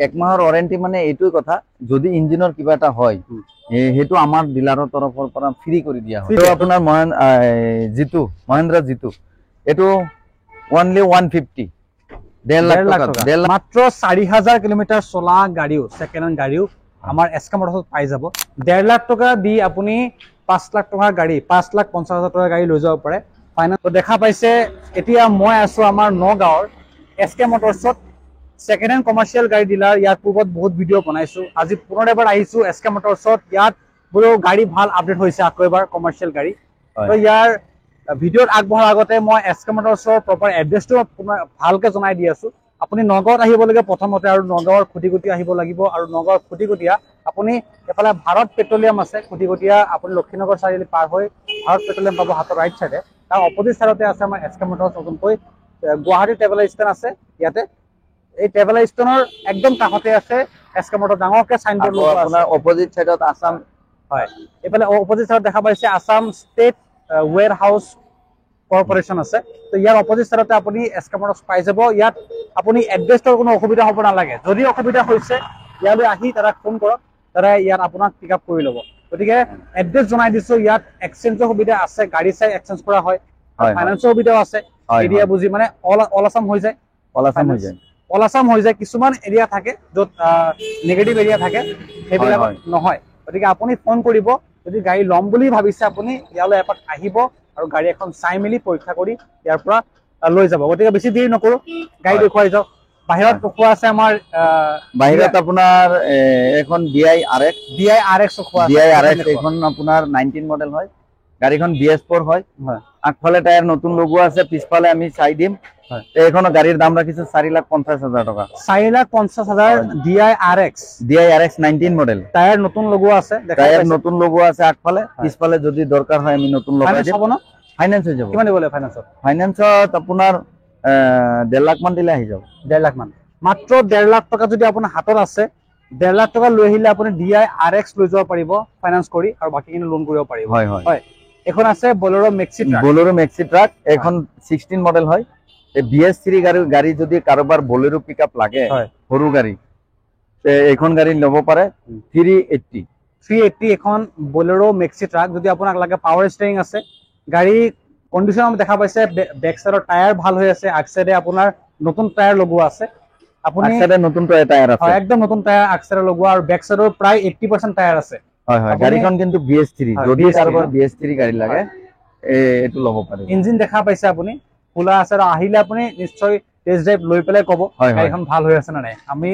1 মাহৰ ওয়াৰেন্টি মানে এইটোই কথা যদি ইঞ্জিনৰ কিবা এটা হয় হেতু আমাৰ ডিলাৰৰ তৰফৰ পৰা ফ্ৰী কৰি দিয়া হয়। তো আপোনাৰ মহিন্দ্ৰা জিতু এটো অনলি 150 1.5 লাখ টাকা মাত্ৰ 4000 কিলোমিটাৰ চলা গাড়ীও সেকেন্ড হ্যান্ড গাড়ীও আমাৰ এসকে মোটরছত পাই যাব। 1.5 লাখ টাকা দি আপুনি 5 লাখ টকাৰ গাড়ী 5,50,000 টকাৰ গাড়ী লৈ যাব পাৰে ফাইনেন্স। তো দেখা পাইছে এতিয়া মই আছো আমাৰ নগাঁৱৰ এসকে মোটৰছত সেকেন্ড হ্যান্ড কমাৰ্শিয়াল গাড়ী ডিলাৰ। ইয়াৰ পূৰ্বত বহুত ভিডিঅ' বনাইছো, আজি পুনৰ এবাৰ আহিছো এসকে মোটৰছত। ইয়াত বোলো গাড়ী ভাল আপডেট হৈছে আকৌ এবাৰ কমাৰ্শিয়াল গাড়ী। তো ইয়াৰ ভিডিঅ'ত আগবঢ়াৰ আগতে মই এসকে মোটৰছৰ প্ৰপাৰ এড্ৰেছটো ভালকে জনাই দি আছো। আপুনি নগাঁৱত আহিব লাগে প্ৰথমতে, আৰু নগাঁৱৰ খুটিকটীয়া আহিব লাগিব, আৰু নগাঁৱৰ খুটিকটীয়া আপুনি এফালে ভাৰত পেট্ৰলিয়াম আছে, খুটিকটীয়া আপুনি লক্ষীনগৰ চাৰিআলি পাৰ হৈ ভাৰত পেট্ৰলিয়াম পাব হাতৰ ৰাইট সাইডে। তাৰ অপোজিট সাইডতে আছে আমাৰ এসকে মোটৰছ নতুনকৈ গুৱাহাটী ট্ৰেভেল ষ্টেণ্ড আছে। ইয়াতে এই ট্ৰেভেল ষ্টেণ্ডৰ একদম কাষতে আছে এসকে মোটৰছ ডাঙৰকে সাইনবোৰ্ড লগোৱা আছে। আপোনাৰ অপোজিট সাইডত আসাম হয়, এফালে অপোজিট সাইডত দেখা পাইছে আসাম ষ্টেট ওয়্যার হাউস কর্পোরেশন আছে। তো ইয়াৰ অপোজিট সাইডতে আপুনি এসকে মোটৰছ পাই যাব। ইয়াত আপুনি এড্ৰেছৰ কোনো অসুবিধা হ'ব নালাগে। যদি অসুবিধা হৈছে ইয়ালৈ আহি তাক ফোন কৰক, তাৰে ইয়াত আপোনাক পিক আপ কৰি ল'ব। গতিকে এড্ৰেছ জনাই দিছো। ইয়াত এক্সচেঞ্জৰ সুবিধা আছে, গাড়ী চাই এক্সচেঞ্জ কৰা হয়, ফাইনেন্সৰ সুবিধাও আছে। এৰিয়া বুজি মানে অল আসাম হৈ যায়, অল আসাম হৈ যায়। কিছুমান এৰিয়া থাকে য'ত নেগেটিভ এৰিয়া থাকে, সেইবিলাক নহয়। গতিকে আপুনি ফোন কৰিব যদি গাড়ী ল'ম বুলি ভাবিছে, আপুনি ইয়ালৈ এপাক আহিব আৰু গাড়ী এখন চাই মেলি পৰীক্ষা কৰি ইয়াৰ পৰা লৈ যাব। গতিকে বেছি দেৰি নকৰো, গাড়ী দেখুৱাই যাওক। বাহিৰত ৰখোৱা আছে আমাৰ বাহিৰত আপোনাৰ এখন DI RX ৰখোৱা আছে। DI RX এখন আপোনাৰ 19 মডেল হয়, গাড়ীখন BS4 হয়। আগফালে টায়াৰ নতুন লগোৱা আছে, পিছফালে আমি চাই দিম। এইখনৰ গাড়ীৰ দাম ৰাখিছো 4,50,000 টকা। 4,50,000 DI RX 19 মডেল। টায়াৰ নতুন লগোৱা আছে, টায়াৰ নতুন লগোৱা আছে আগফালে, পিছফালে যদি দৰকাৰ হয় আমি নতুন লগাই দিম। ফাইনান্স হৈ যাব। কিমান দিব লাগে ফাইনান্সত? ফাইনান্সত আপোনাৰ 1.5 লাখ মান দিলে আহি যাব। 1.5 লাখ মান, মাত্ৰ 1.5 লাখ টকা যদি আপোনাৰ হাতত আছে, 1.5 লাখ টকা লৈ আহিলে আপুনি DI RX লৈ যাব পাৰিব ফাইনান্স কৰি, আৰু বাকীখিনি লোন কৰিব পাৰিব। হয় হয় হয়। এখন আছে বলেৰো মেক্সি ট্ৰাক, এখন 16 মডেল হয়। এই BS3 গাড়ী যদি কাৰোবাৰ বলেৰো পিকআপ লাগে, সৰু গাড়ী, এইখন গাড়ী ল'ব পাৰে। 380 এখন বলেৰো মেক্সি ট্ৰাক। যদি আপোনাক লাগে, পাৱাৰ ষ্টিয়াৰিং আছে, গাড়ী কন্ডিশন দেখা পাইছে, বেক সাইডৰ টায়াৰ ভাল হৈ আছে, আগ সাইডে আপোনাৰ নতুন টায়াৰ লগোৱা আছে। আপুনি নতুন টায়াৰ আছে, একদম নতুন টায়াৰ আগ সাইডে লগোৱা, আৰু বেক সাইডৰ প্ৰায় 80% টায়াৰ আছে। হয় হয়, গাড়ীখন কিন্তু BS3, যদি কাৰোবাৰ BS3 গাড়ী লাগে এটো ল'ব পাৰে। ইঞ্জিন দেখা পাইছে আপুনি, খোলা আছে, আৰু আহিলে আপুনি নিশ্চয় টেষ্ট ড্ৰাইভ লৈ পেলাই ক'ব গাড়ীখন ভাল হৈ আছে নে নাই। আমি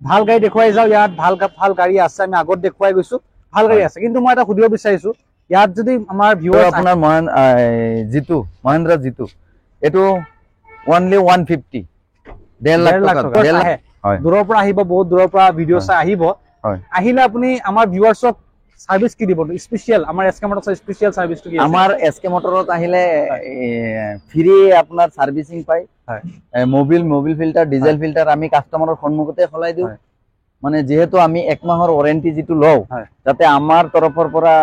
ভাল গাড়ী দেখুৱাই যাওঁ, ইয়াত ভাল গাড়ী আছে, আমি আগত দেখুৱাই গৈছো, ভাল গাড়ী আছে। কিন্তু মই এটা সুধিব বিচাৰিছো, ইয়াত যদি আমাৰ ভিউৱাৰ আপোনাৰ মহিন্দ্ৰা জিতু এটো অনলি 150 1.5 লাখ টাকা। দূৰৰ পৰা আহিব, বহুত দূৰৰ পৰা ভিডিঅ' চাই আহিব। আহিলে আপুনি আমাৰ ভিউৱাৰ্ছক সার্ভিস কি দিব স্পেশাল? আমার এসকে মোটরস স্পেশাল সার্ভিসটো কি আছে? আমার এসকে মোটরত আহিলে ফ্রি আপনার সার্ভিসিং পাই। মোবিল ফিল্টার, ডিজেল ফিল্টার আমি কাস্টমারের সন্মুখতে খলাই দিও। মানে যেহেতু আমি 1 মাহৰ ওয়াৰেন্টি যেটো লও, যাতে আমাৰ তৰফৰ পৰা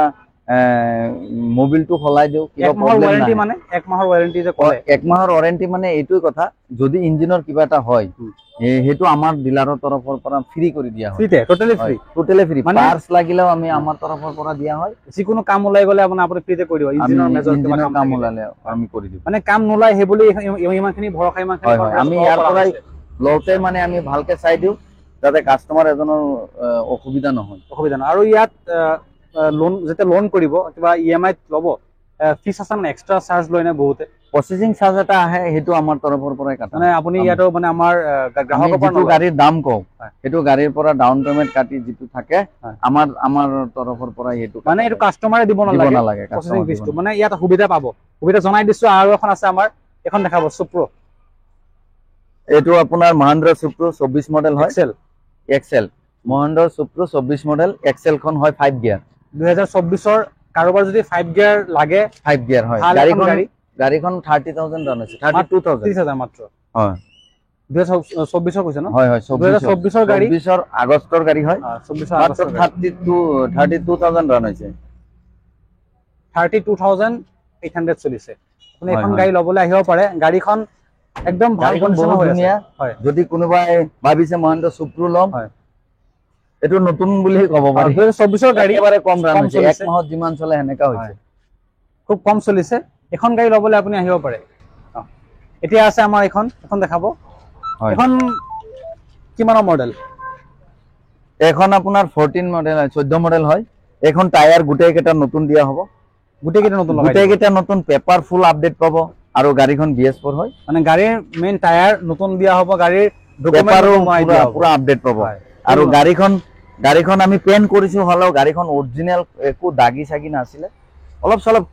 মোবিলটো খলাই দিও, কিবা প্ৰবলেম নাই। মানে 1 মাহৰ ওয়াৰেন্টি যে কয়, 1 মাহৰ ওয়াৰেন্টি মানে এইটোই কথা, যদি ইঞ্জিনৰ কিবা এটা হয় হেতু আমাৰ ডিলাৰৰ তৰফৰ পৰা ফ্ৰি কৰি দিয়া হয়। ফ্ৰিতে, টোটালি ফ্ৰি। মানে পাৰ্টস লাগিলেও আমি আমাৰ তৰফৰ পৰা দিয়া হয়। যিকোনো কাম ওলাই গলে আপুনি ফ্ৰিতে কৰি দিব। ইঞ্জিনৰ মেজৰ কিবা কাম ওলালে আমি কৰি দিম। মানে কাম নোলাই হে বুলি ইমানখিনি ভৰসা ইমানখিনি আমি ইয়াৰ পৰাই লওতে মানে আমি ভালকে চাই দিও, যাতে কাস্টমাৰ এজনৰ অসুবিধা নহয়। আৰু ইয়াত লোন যেতে লোন কৰিব কিবা EMI ল'ব, ফিস আছে মানে এক্সট্ৰা চাৰ্জ লয় না বহুতে? প্ৰসেসিং চাৰ্জ এটা আহে, হেতু আমাৰ তৰফৰ পৰাই কাটা। মানে আপুনি ইয়াতো মানে আমাৰ গ্ৰাহকৰ পৰা গাড়ীৰ দাম কও, হেতু গাড়ীৰ পৰা ডাউন পেমেন্ট কাটি যেটো থাকে, আমাৰ তৰফৰ পৰা হেতু মানে এটো কাস্টমাৰে দিব নালাগে প্ৰসেসিং ফিসটো। মানে ইয়াত সুবিধা পাব, সুবিধা জনাই দিছো। আৰু এখন আছে আমাৰ, এখন দেখাব সুপ্ৰ। এটো আপোনাৰ মহিন্দ্ৰা সুপ্ৰ 24 মডেল হয়, Excel Mahindra Supro 24 model. Excel খন হয় 5 গিয়াৰ। 2024 ৰ কাৰোবাৰ যদি 5 গিয়াৰ লাগে, 5 গিয়াৰ হয়। গাড়ীখন 30,000 ৰান আছে, 32,000 মাত্ৰ। হয়, 2024 কৈছে ন? হয় হয়, 2024 গাড়ী, 24 আগষ্টৰ গাড়ী হয়। 24 আগষ্ট 32,000 ৰান হৈছে। 32,800 চলিছে। আপুনি এখন গাড়ী লবলৈ আহিব পাৰে। গাড়ীখন একদম ভাল গাড়ীখন কণ্ডিশ্যন বহুত হৈ আছে ধুনীয়া হয় যদি কোনোবাই ভাবিছে মহেন্দ্ৰ সুপ্ৰু লম হয় এইটো নতুন বুলি ক'ব পাৰি 2024 গাড়ী একেবাৰে কম ৰান কম হৈছে চলিছে। 1 মাহত যিমান চলে হেনেকা হৈছে খুব কম চলিছে এখন গাড়ী ল'বলৈ আপুনি আহিব পাৰে এতিয়া আছে আমাৰ এখন দেখাব হয় এখন কিমানৰ মডেল এখন আপোনাৰ 14 মডেল 14 মডেল হয় এখন টায়াৰ গোটেই কেইটা নতুন দিয়া হ'ব গোটেই কেইটা নতুন লগাই গোটেই কেইটা নতুন পেপাৰ ফুল আপডেট পাব আৰু গাড়ীখন BS4 হয় মানে গাড়ীৰ মেইন টায়াৰ নতুন দিয়া হ'ব গাড়ীৰ পেপাৰো ডকুমেন্ট পুৰা আপডেট পাব আৰু গাড়ীখন আমি পেইন্ট কৰিছো হলেও গাড়ীখন অৰিজিনাল একো দাগি সাগি নাছিলে অলপ চলপ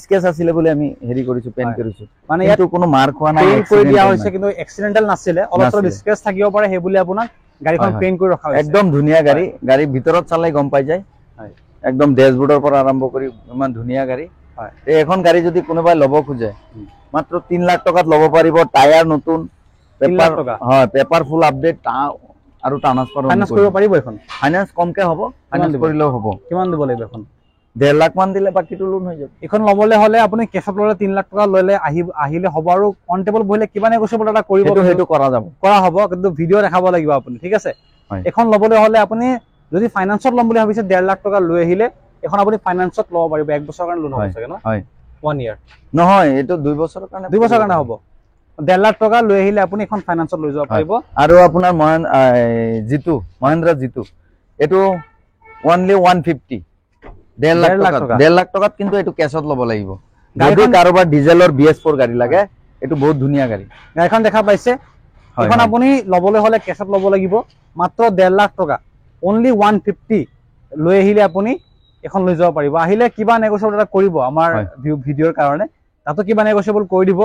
স্কেচ আছিলে বুলি আমি হেৰি কৰিছো পেইন্ট কৰিছো মানে ইয়াত কোনো মাৰ খোৱা নাই পেইন্ট কৰি দিয়া হৈছে কিন্তু এক্সিডেন্টাল নাছিলে অলপ চলপ স্কেচ থাকিব পাৰে সেই বুলি আপোনাক গাড়ীখন পেইন্ট কৰি ৰখা হৈছে একদম ধুনীয়া গাড়ী গাড়ী ভিতৰত চালে গম পাই যায় হয় একদম ড্যাশবোৰ্ডৰ পৰা আৰম্ভ কৰি ইমান ধুনীয়া গাড়ী হয় এই এখন গাড়ী যদি কোনোবাই ল'ব খোজে মাত্ৰ 3 লাখ টকাত ল'ব পাৰিব টায়াৰ নতুন 3 লাখ টকা হয় পেপাৰ ফুল আপডেট আৰু ট্ৰান্সফাৰ ফাইনান্স কৰিব পাৰিব এখন ফাইনান্স কমকে হ'ব ফাইনান্স কৰিলেও হ'ব কিমান দিব লাগিব এখন 1.5 লাখ মান দিলে বাকিটো লোন হৈ যাব এখন ল'বলৈ হলে আপুনি কেছত ল'লে 3 লাখ টকা ল'লে আহিলে হ'ব আৰু অন টেবল বহিলে কিবা নেগোচিয়েবল এটা কৰিব সেইটো কৰা যাব কৰা হ'ব কিন্তু ভিডিঅ' দেখাব লাগিব আপুনি ঠিক আছে হয় এখন ল'বলৈ হলে আপুনি যদি ফাইনান্সত ল'ম বুলি ভাবিছে 1.5 লাখ টকা লৈ আহিলে এখন আপুনি ফাইনান্সত ল'ব পাৰিব 1 বছৰৰ কাৰণে লোন হ'ব চাগে ন হয় 1 ইয়াৰ নহয় এইটো 2 বছৰৰ কাৰণে 2 বছৰৰ কাৰণে হ'ব 1.5 লাখ টকা লৈ আহিলে আপুনি এখন ফাইনান্সত লৈ যাব পাৰিব আৰু আপোনাৰ মহেন্দ্ৰ জিতু এইটো অনলি 150 1.5 লাখ টকাত কিন্তু এইটো কেছত ল'ব লাগিব যদি কাৰোবাৰ ডিজেলৰ BS4 গাড়ী লাগে এইটো বহুত ধুনীয়া গাড়ী গাড়ীখন দেখা পাইছে এখন আপুনি ল'বলৈ হলে কেছত ল'ব লাগিব মাত্ৰ 1.5 লাখ টকা অনলি 150 লৈ আহিলে আপুনি এখন লৈ যাব পাৰিব আহিলে কিবা নেগোচিয়েবল এটা কৰিব আমাৰ ভিডিঅ'ৰ কাৰণে তাতো কিবা নেগোচিয়েবল কৰি দিব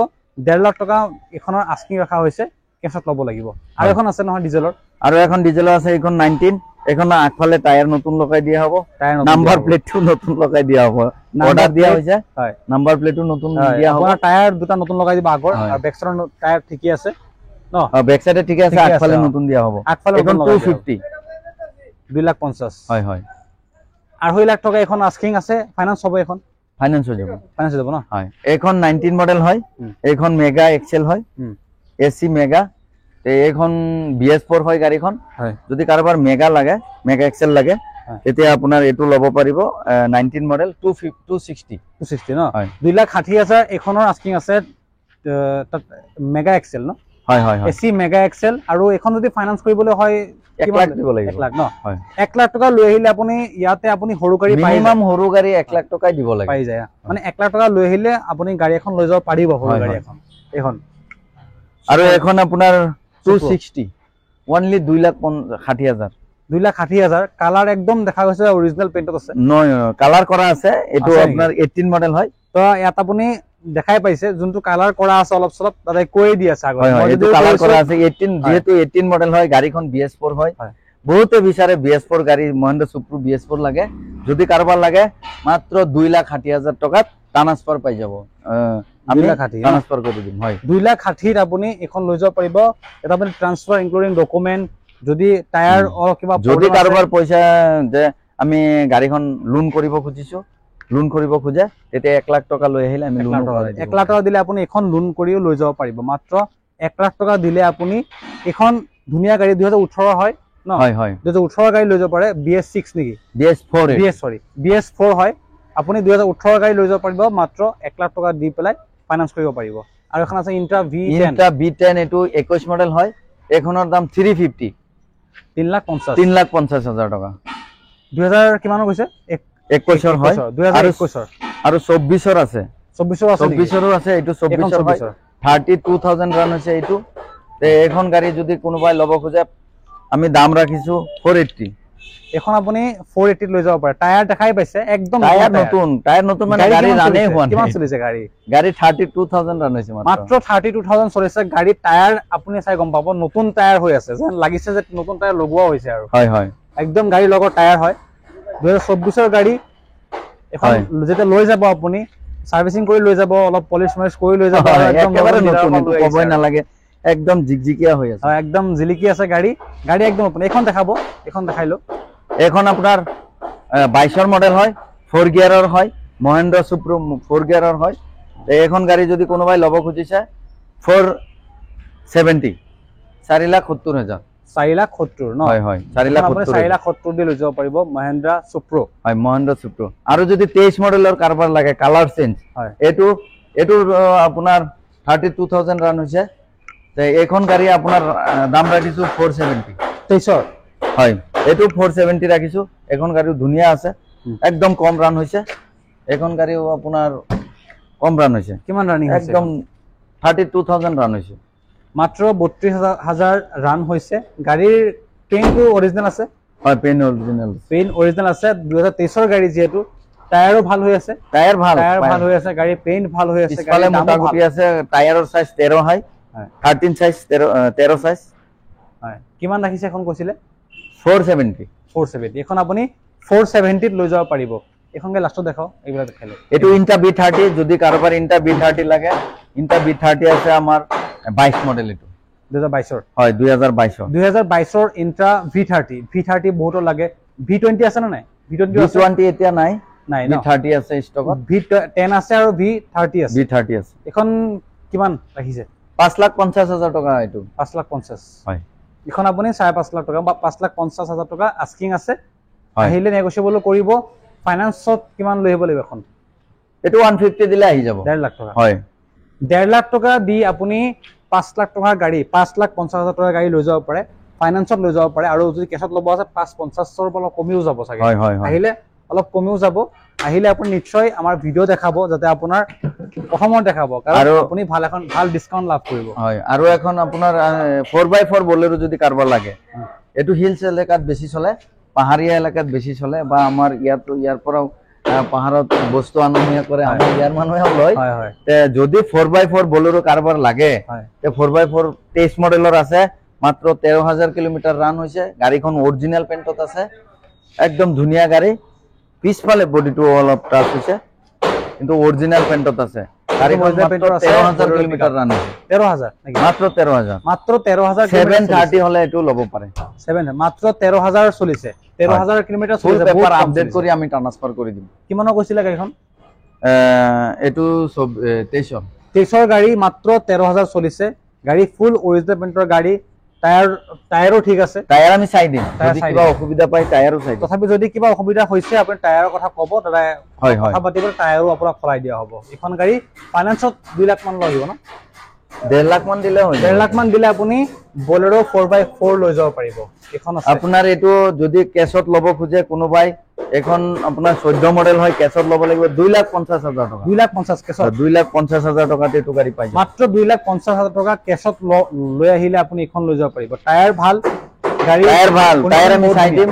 1.5 লাখ টকা এখনৰ আস্কিং ৰখা হৈছে কেছত ল'ব লাগিব আৰু এখন আছে নহয় ডিজেলৰ আৰু এখন ডিজেলৰ আছে এইখন 19 এখন আগফালে টায়াৰ নতুন লগাই দিয়া হ'ব নাম্বাৰ প্লেটটো নতুন লগাই দিয়া হ'ব অৰ্ডাৰ দিয়া হৈছে হয় নাম্বাৰ প্লেটটো নতুন দিয়া হ'ব আপোনাৰ টায়াৰ দুটা নতুন লগাই দিব আগৰ আৰু বেক সাইডৰ টায়াৰ ঠিকই আছে ন বেক সাইডে ঠিক আছে আগফালে নতুন দিয়া হ'ব আগফালে এখন 250 2,50,000 হয় হয় 2.5 লাখ টকা এখন আস্কিং আছে ফাইনান্স হ'ব এখন ফাইনান্স হৈ যাব ন হয় এইখন 19 মডেল হয় এইখন মেগা এক্সেল হয় এসি মেগা এইখন BS4 হয় গাড়ীখন যদি কাৰোবাৰ মেগা লাগে মেগা এক্সেল লাগে তেতিয়া আপোনাৰ এটো ল'ব পাৰিব 19 মডেল 260 ন 2,60,000 এখনৰ আস্কিং আছে মেগা এক্সেল ন হয় হয় এসি মেগা এক্সেল আৰু এখন যদি ফাইনান্স কৰিবলৈ হয় 1 লাখ দিব লাগিব 1 লাখ ন হয় 1 লাখ টকা লৈ আহিলে আপুনি ইয়াতে আপুনি সৰু গাড়ী পাই মিনিমাম সৰু গাড়ী 1 লাখ টকাই দিব লাগে পাই যায় মানে 1 লাখ টকা লৈ আহিলে আপুনি গাড়ী এখন লৈ যাব পাৰিব সৰু গাড়ী এখন আৰু এখন আপোনাৰ 260 অনলি 2,60,000 2,60,000 কালাৰ একদম দেখা গৈছে অৰিজিনাল পেইন্টত আছে নহয় কালাৰ কৰা আছে এটো আপোনাৰ 18 মডেল হয় তো ইয়াত আপুনি দেখাই পাইছে যোনটো কালাৰ কৰা আছে অলপ চলপ তাতে কৈ দি আছে আগৰ মই যদি কালাৰ কৰা আছে 18 যেহেতু 18 মডেল হয় গাড়ীখন BS4 হয় বহুতে বিচাৰে BS4 গাড়ী মহেন্দ্ৰ সুপ্ৰু BS4 লাগে যদি কাৰোবাৰ লাগে মাত্ৰ 2,60,000 টকাত ট্ৰান্সফাৰ পাই যাব আমি ট্ৰান্সফাৰ কৰি দিম হয় 2,60,000 আপুনি এখন লৈ যাব পাৰিব এটা আপুনি ট্ৰান্সফাৰ ইনক্লুডিং ডকুমেন্ট যদি টায়াৰ কিবা যদি কাৰোবাৰ পইচা যে আমি গাড়ীখন লোন কৰিব খুজিছো লোন কৰিব খোজে তেতিয়া 1 লাখ টকা লৈ আহিলে আমি লোন 1 লাখ টকা দিলে আপুনি এখন লোন কৰিও লৈ যাব পাৰিব মাত্ৰ 1 লাখ টকা দিলে আপুনি এখন ধুনীয়া গাড়ী 2018 হয় ন হয় হয় 2018 গাড়ী লৈ যাব পাৰে BS6 নেকি BS4 হয় আপুনি 2018 গাড়ী লৈ যাব পাৰিব মাত্ৰ 1 লাখ টকা দি পেলাই ফাইনান্স কৰিব পাৰিব আৰু এখন আছে ইন্ট্ৰা V10 এটো 21 মডেল হয় এখনৰ দাম 350 3,50,000 টকা 2000 কিমানৰ কৈছে 21 হয় 2021 আৰু 24 আছে 24 আছে এটো 24 হয় 32,000 ৰান হৈছে এটো তে এখন গাড়ী যদি কোনোবাই ল'ব খোজে আমি দাম ৰাখিছো 480 এখন আপুনি 480 লৈ যাব পাৰে টায়াৰ দেখাই পাইছে একদম টায়াৰ নতুন মানে গাড়ী ৰানে হোৱা নাই কিমান চলিছে গাড়ী 32,000 ৰান হৈছে মাত্ৰ 32,000 চলিছে গাড়ী টায়াৰ আপুনি চাই গম পাব নতুন টায়াৰ হৈ আছে যেন লাগিছে যে নতুন টায়াৰ লগোৱা হৈছে আৰু হয় হয় একদম গাড়ী লগৰ টায়াৰ হয় 2024 ৰ গাড়ী এখন যেতিয়া লৈ যাব আপুনি সাৰ্ভিসিং কৰি লৈ যাব অলপ পলিশ মাৰিশ কৰি লৈ যাব একেবাৰে নতুন ক'বই নালাগে একদম জিগজিগিয়া হৈ আছে একদম জিলিকি আছে গাড়ী একদম আপুনি এখন দেখাব এখন দেখাইলো এখন আপোনাৰ 22 মডেল হয় 4 গিয়াৰৰ হয় মহেন্দ্ৰ সুপ্ৰু 4 গিয়াৰৰ হয় এখন গাড়ী যদি কোনোবাই ল'ব খুজিছে 70 4,70,000 4,70,000 ন হয় হয় 4,70,000 4,70,000 দি লৈ যাব পাৰিব মহিন্দ্ৰা সুপ্ৰো হয় মহিন্দ্ৰা সুপ্ৰো আৰু যদি 23 মডেলৰ কাৰবাৰ লাগে কালাৰ চেঞ্জ হয় এটো আপোনাৰ 32,000 ৰান হৈছে তে এইখন গাড়ী আপোনাৰ দাম ৰাখিছো 470 23 হয় এটো 470 ৰাখিছো এখন গাড়ী ধুনিয়া আছে একদম কম ৰান হৈছে এখন গাড়ীও আপোনাৰ কম ৰান হৈছে কিমান ৰানিং হৈছে একদম 32,000 ৰান হৈছে মাত্ৰ 32,000 ৰান হৈছে গাড়ীৰ পেইনটো অৰিজিনাল আছে হয় পেইন অৰিজিনাল আছে 2023 ৰ গাড়ী যেহেতু টায়াৰো ভাল হৈ আছে টায়াৰ ভাল হৈ আছে গাড়ী পেইন ভাল হৈ আছে পিছফালে মোটা গুটি আছে টায়াৰৰ সাইজ 13 হয় 13 সাইজ 13 সাইজ হয় কিমান ৰাখিছে এখন কৈছিলে 470 এখন আপুনি 470 ত লৈ যাব পাৰিব এখনকে লাষ্টত দেখাও এইগুলা দেখালে এটো ইনটা B30 যদি কাৰোবাৰ ইনটা B30 লাগে ইনটা B30 আছে আমাৰ 22 মডেল এটো 2022 ৰ হয় 2022 ৰ ইনটা V30 বহুত লাগে V20 আছে না নাই V20 এতিয়া নাই নাই V30 আছে ষ্টকত V10 আছে আৰু V30 আছে V30 আছে এখন কিমান ৰাখিছে 5,50,000 টকা এটো 5,50,000 হয় এখন আপুনি 5.5 লাখ টকা বা 5,50,000 টকা আস্কিং আছে হয় আহিলে নেগোশিয়েবল কৰিব ফাইনান্সত কিমান লৈ আহিব লাগিব এখন এটো 150 দিলে আহি যাব 1.5 লাখ টকা হয় 1.5 লাখ টকা দি আপুনি 5 লাখ টকাৰ গাড়ী 5,50,000 টকাৰ গাড়ী লৈ যাব পাৰে ফাইনান্সত লৈ যাব পাৰে আৰু যদি কেছত ল'ব আছে 5,50,000 ৰ পৰা কমিও যাব চাগে আহিলে অলপ কমিও যাব আহিলে আপুনি নিশ্চয় আমাৰ ভিডিও দেখাব যাতে আপোনাৰ প্ৰথমত দেখাব কাৰণ আপুনি ভাল ডিসকাউন্ট লাভ কৰিব হয় আৰু এখন আপোনাৰ 4x4 বলেৰো যদি কাৰবাৰ লাগে এটো হিলছ এলেকাত বেছি চলে পাহাৰীয়া এলেকাত বেছি চলে বা আমাৰ ইয়াৰ পৰা পাহাৰত বস্তু আননিয়া কৰে আমাৰ ইয়াৰ মানুহে লয় তে যদি 4x4 বলেৰো কাৰবাৰ লাগে তে 4x4 23 মডেলৰ আছে মাত্ৰ 13,000 কিলোমিটাৰ ৰান হৈছে গাড়ীখন অৰিজিনাল পেইন্টত আছে একদম ধুনিয়া গাড়ী পিছফালে বডিটো অলপ টাচ হৈছে কিন্তু অৰিজিনাল পেইন্টত আছে গাড়ীখন 13,000 কিলোমিটাৰ ৰান হৈছে 13,000 নাকি মাত্ৰ 13,000 730 হলে এটো ল'ব পাৰে 7 মাত্ৰ 13,000 চলিছে 13,000 কিলোমিটাৰ ফুল পেপাৰ আপডেট কৰি আমি ট্ৰান্সফাৰ কৰি দিম কিমানৰ কৈছিল গাড়ীখন এটো 23 ৰ গাড়ী মাত্ৰ 13,000 চলিছে গাড়ী ফুল অৰিজিনাল পেইন্টৰ গাড়ী টায়াৰো ঠিক আছে টায়াৰ আমি চাই দিম যদি কিবা অসুবিধা পাই টায়াৰো চাই দিম তথাপি যদি কিবা অসুবিধা হৈছে আপুনি টায়াৰৰ কথা ক'ব দাদা হয় কথা পাতিব টায়াৰো আপোনাক খলাই দিয়া হ'ব এখন গাড়ী ফাইনান্সত 2 লাখ মান লাগিব ন 1.5 লাখ মান দিলে হয় 1.5 লাখ মান দিলে আপুনি বলেৰো 4x4 লৈ যাব পাৰিব এখন আছে আপোনাৰ এটো যদি কেছত ল'ব খুজে কোনোবাই এখন আপোনাৰ 14 মডেল হয় কেছত ল'ব লাগিব 2,50,000 টকা 2,50,000 কেছত 2,50,000 টকাতে এটো গাড়ী পাই যাব মাত্ৰ 2,50,000 টকা কেছত লৈ আহিলে আপুনি এখন লৈ যাব পাৰিব টায়াৰ ভাল টায়াৰ আমি চাই দিম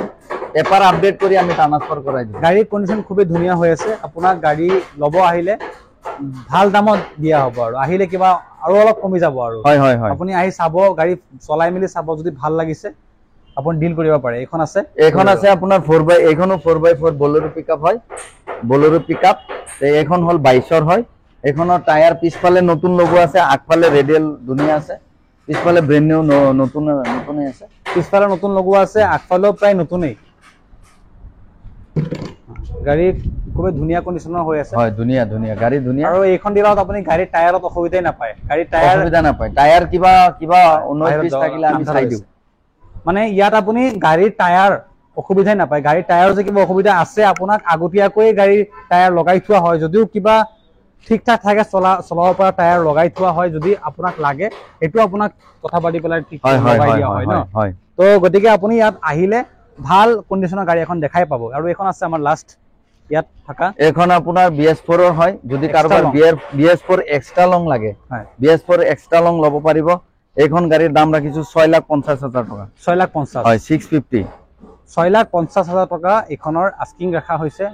পেপাৰ আপডেট কৰি আমি ট্ৰান্সফাৰ কৰাই দিম গাড়ীৰ কন্ডিশন খুবই ধুনীয়া হৈ আছে আপোনাক গাড়ী ল'ব আহিলে ভাল দামত দিয়া হ'ব আৰু আহিলে কিবা আৰু অলপ কমি যাব আৰু হয় আপুনি আহি চাব গাড়ী চলাই মিলি চাব যদি ভাল লাগিছে আপুনি ডিল কৰিব পাৰে এখন আছে আপোনাৰ 4x এইখনো 4x4 বলেৰো পিকআপ হয় বলেৰো পিকআপ তে এখন হল 22 হয় এখনৰ টায়াৰ পিছফালে নতুন লগো আছে আগফালে ৰেডিয়েল ধুনিয়া আছে পিছফালে ব্ৰ্যান্ড নিউ নতুনই আছে পিছফালে নতুন লগো আছে আগফালেও প্ৰায় নতুনই গাড়ী খুব ধুনিয়া কন্ডিশনৰ হৈ আছে হয় ধুনিয়া গাড়ী ধুনিয়া আৰু এইখন দিলত আপুনি গাড়ী টায়াৰত অসুবিধা নাপায় গাড়ী টায়াৰ কিবা 19 থাকিলে আমি চাই দিও মানে ইয়াত আপুনি গাড়ীৰ টায়াৰ অসুবিধা নাপায় গাড়ীৰ টায়াৰ যে কিবা অসুবিধা আছে আপোনাক আগতীয়াকৈ গাড়ীৰ টায়াৰ লগাই থোৱা হয় যদিও কিবা ঠিক ঠাক থাকে চলাব পৰা টায়াৰ লগাই থোৱা হয় যদি আপোনাক লাগে এটো আপোনাক কথা পাতি পেলাই ঠিক লগাই দিয়া হয় ন তো গতিকে আপুনি ইয়াত আহিলে ভাল কন্ডিশনৰ গাড়ী এখন দেখাই পাব আৰু এখন আছে আমাৰ লাষ্ট ইয়াত থাকা এখন আপোনাৰ BS4 ৰ হয় যদি কাৰোবাৰ BS4 এক্সট্ৰা লং লাগে BS4 এক্সট্ৰা লং ল'ব পাৰিব এইখন গাড়ীৰ দাম ৰাখিছো 6,50,000 টকা 6,50,000 হয় 650 6,50,000 টকা এখনৰ আস্কিং ৰাখা হৈছে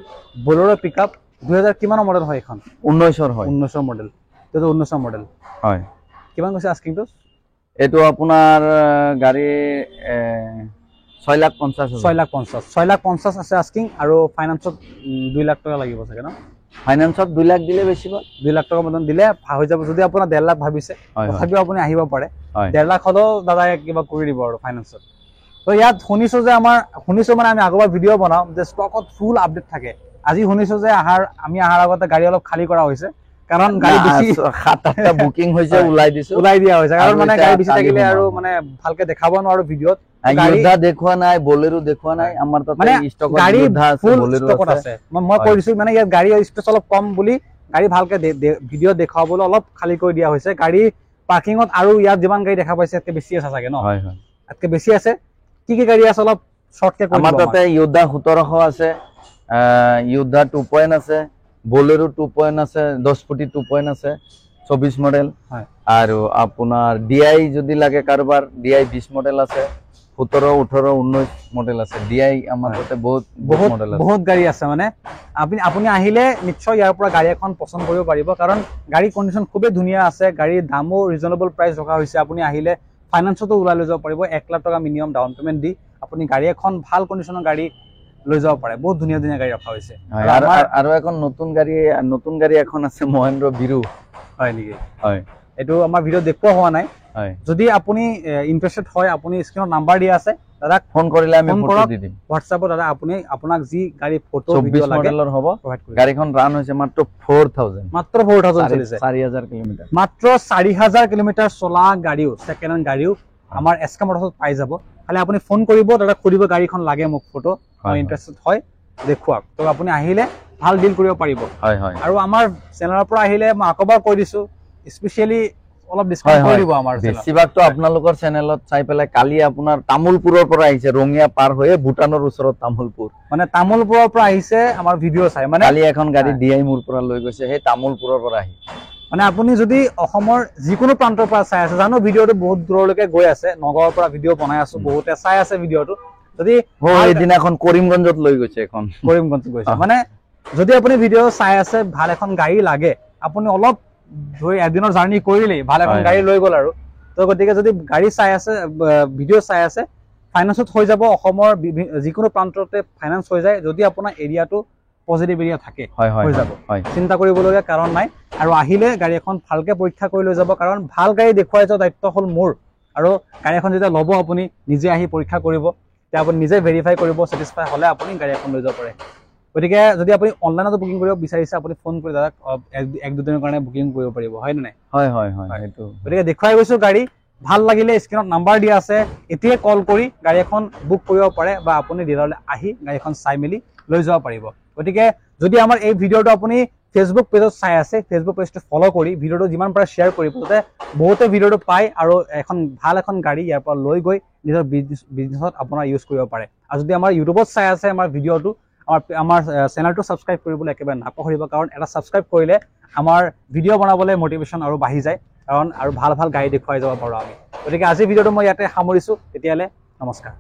বলেৰো পিকআপ 2000 কিমানৰ মডেল হয় এখন 19 হয় 19 মডেল তো 19 মডেল হয় কিমান কৈছে আস্কিং তো এটো আপোনাৰ গাড়ী 6,50,000 আছে আস্কিং আৰু ফাইনান্সত 2 লাখ টকা লাগিব চাগে ন ফাইনান্সত 2 লাখ দিলে বেছি ভাল 2 লাখ টকা মতন দিলে হৈ যাব যদি আপোনাৰ 1.5 লাখ ভাবিছে তথাপিও আপুনি আহিব পাৰে 1.5 লাখ হলো দাদা কিবা কৰি দিব আৰু ফাইনান্সত তো ইয়াত শুনিছো যে মানে আমি আগৰ ভিডিও বনাও যে ষ্টকত ফুল আপডেট থাকে আজি শুনিছো যে আমি আহাৰ আগতে গাড়ী অলপ খালি কৰা হৈছে কাৰণ গাড়ী বেছি 7-8টা বুকিং হৈছে ওলাই দিছো ওলাই দিয়া হৈছে কাৰণ মানে এতিয়া গাড়ী বেছি কালি থাকিলে আৰু সোমাব। মানে ভালকে দেখাব নোৱাৰো ভিডিঅ'ত ইয়োদ্ধা দেখুৱা নাই বলেৰো দেখুৱা নাই আমাৰ তাতে মানে ষ্টকত গাড়ী ইয়োদ্ধা আছে ফুল বলেৰো ষ্টকত আছে আছে মই কৈ দিছো মানে ইয়াত গাড়ী স্পেচ অলপ কম বুলি গাড়ী ভালকে ভিডিঅ' দেখাবলৈ অলপ খালী কৰি দিয়া হৈছে গাড়ী পাৰ্কিঙত আৰু ইয়াত যিমান গাড়ী দেখা পাইছে তাতকে বেছি আছে চাগে ন হয় হয় তাতকে বেছি আছে কি গাড়ী আছে অলপ শৰ্টকে কৈ আমাৰ দিবা তাতে ইয়োদ্ধা 1700 আছে ইয়োদ্ধা 2 আছে বলেৰো 2 আছে 10 ফুটি 2 আছে 24 মডেল হয় আৰু আপোনাৰ ডিআই যদি লাগে কাৰোবাৰ ডিআই 20 মডেল আছে 17 18 19 মডেল আছে ডিআই আমাৰ তাতে বহুত মডেল আছে বহুত গাড়ী আছে মানে আপুনি আহিলে নিশ্চয় ইয়াৰ পৰা গাড়ী এখন পছন্দ কৰিব পাৰিব কাৰণ গাড়ী কণ্ডিশ্যন খুবেই ধুনীয়া আছে গাড়ীৰ দামো ৰিজনেবল প্ৰাইচ ৰখা হৈছে আপুনি আহিলে ফাইনান্সতো ওলাই লৈ যাব পাৰিব 1 লাখ টকা মিনিমাম ডাউন পেমেণ্ট দি আপুনি গাড়ী এখন ভাল কণ্ডিশ্যনৰ গাড়ী লৈ যাব পাৰে বহুত ধুনীয়া ধুনীয়া গাড়ী ৰখা হৈছে আৰু এখন নতুন গাড়ী এখন আছে মহেন্দ্ৰ বিৰু হয় নেকি হয় এইটো আমাৰ ভিডিঅ' দেখুওৱা হোৱা নাই হয় যদি আপুনি ইন্টাৰেস্টেড হয় আপুনি স্ক্ৰিনত নাম্বাৰ দিয়া আছে দাদা ফোন কৰিলে আমি ফটো দি দিম হোৱাটছআপত দাদা আপোনাক যি গাড়ী ফটো 24 মডেলৰ হ'ব প্ৰভাইড কৰিম গাড়ীখন ৰান হৈছে মাত্ৰ 4000 মাত্ৰ 4000 চলিছে 4000 কিলোমিটাৰ মাত্ৰ 4000 কিলোমিটাৰ চলা গাড়ীও সেকেন্ড হেণ্ড গাড়ীও আমাৰ এসকে মোটৰছত পাই যাব খালি আপুনি ফোন কৰিব দাদা খুদিব গাড়ীখন লাগে মোক ফটো মই ইন্টাৰেস্টেড হয় দেখুৱাক তো আপুনি আহিলে ভাল ডিল কৰিব পাৰিব হয় হয় আৰু আমাৰ চেনেলৰ পৰা আহিলে মই আকবাৰ কৈ দিছো স্পেশালি অলপ ডিসকাউন্ট কৰি দিব আমাৰ চেনেলত বেছিভাগতো আপোনালোকৰ চেনেলত চাই পেলাই কালি আপোনাৰ তামুলপুৰৰ পৰা আহিছে ৰঙিয়া পাৰ হৈ ভুটানৰ ওচৰত তামুলপুৰ মানে তামুলপুৰৰ পৰা আহিছে আমাৰ ভিডিঅ' চাই মানে কালি এখন গাড়ী ডিআই মোৰ পৰা লৈ গৈছে সেই তামুলপুৰৰ পৰা আহি মানে আপুনি যদি অসমৰ যিকোনো প্ৰান্তৰ পৰা চাই আছে জানো ভিডিঅ'টো বহুত দূৰলৈকে গৈ আছে নগৰৰ পৰা ভিডিঅ' বনাই আছো বহুতে চাই আছে ভিডিঅ'টো যদি এদিনাখন কৰিমগঞ্জত লৈ গৈছে এখন কৰিমগঞ্জ গৈছে মানে যদি আপুনি ভিডিঅ' চাই আছে ভাল এখন গাড়ী লাগে আপুনি অলপ ধৰি এদিনৰ জাৰ্নি কৰিলেই ভাল এখন গাড়ী লৈ গ'ল আৰু তো গতিকে যদি গাড়ী চাই আছে ভিডিঅ' চাই আছে ফাইনান্সত হৈ যাব অসমৰ যিকোনো প্ৰান্ততে ফাইনান্স হৈ যায় যদি আপোনাৰ এৰিয়াটো পজিটিভ এৰিয়া থাকে হৈ যাব চিন্তা কৰিবলগীয়া কাৰণ নাই আৰু আহিলে গাড়ী এখন ভালকে পৰীক্ষা কৰি লৈ যাব কাৰণ ভাল গাড়ী দেখুৱাই যোৱা দায়িত্ব হ'ল মোৰ আৰু গাড়ী এখন যেতিয়া ল'ব আপুনি নিজে আহি পৰীক্ষা কৰিব তেতিয়া আপুনি নিজে ভেৰিফাই কৰিব চেটিছফাই হ'লে আপুনি গাড়ী এখন লৈ যাব পাৰে গতিকে যদি আপুনি অনলাইনতো বুকিং কৰিব বিচাৰিছে আপুনি ফোন কৰি দাদাক 1-2 দিনৰ কাৰণে বুকিং কৰিব পাৰিব হয় নে নাই হয় সেইটো গতিকে দেখুৱাই গৈছো গাড়ী ভাল লাগিলে স্ক্ৰিনত নাম্বাৰ দিয়া আছে এতিয়া কল কৰি গাড়ী এখন বুক কৰিব পাৰে বা আপুনি ডিলাৰলৈ আহি গাড়ীখন চাই মেলি লৈ যাব পাৰিব গতিকে যদি আমাৰ এই ভিডিঅ'টো আপুনি ফেচবুক পেজত চাই আছে ফেচবুক পেজটো ফলো কৰি ভিডিঅ'টো যিমান পাৰে শ্বেয়াৰ কৰিব যাতে বহুতে ভিডিঅ'টো পায় আৰু ভাল এখন গাড়ী ইয়াৰ পৰা লৈ গৈ নিজৰ বিজনেছত আপোনাৰ ইউজ কৰিব পাৰে আৰু যদি আমাৰ ইউটিউবত চাই আছে আমাৰ ভিডিঅ'টো আমাৰ চেনেলটো সাবস্ক্ৰাইব কৰিবলৈ একেবাৰে নাপাহৰিব কাৰণ এটা সাবস্ক্ৰাইব কৰিলে আমাৰ ভিডিঅ' বনাবলৈ মোটিভেশ্যন আৰু বাঢ়ি যায় কাৰণ আৰু ভাল গাড়ী দেখুৱাই যাব পাৰোঁ আমি গতিকে আজি ভিডিঅ'টো মই ইয়াতে সামৰিছোঁ তেতিয়ালে নমস্কাৰ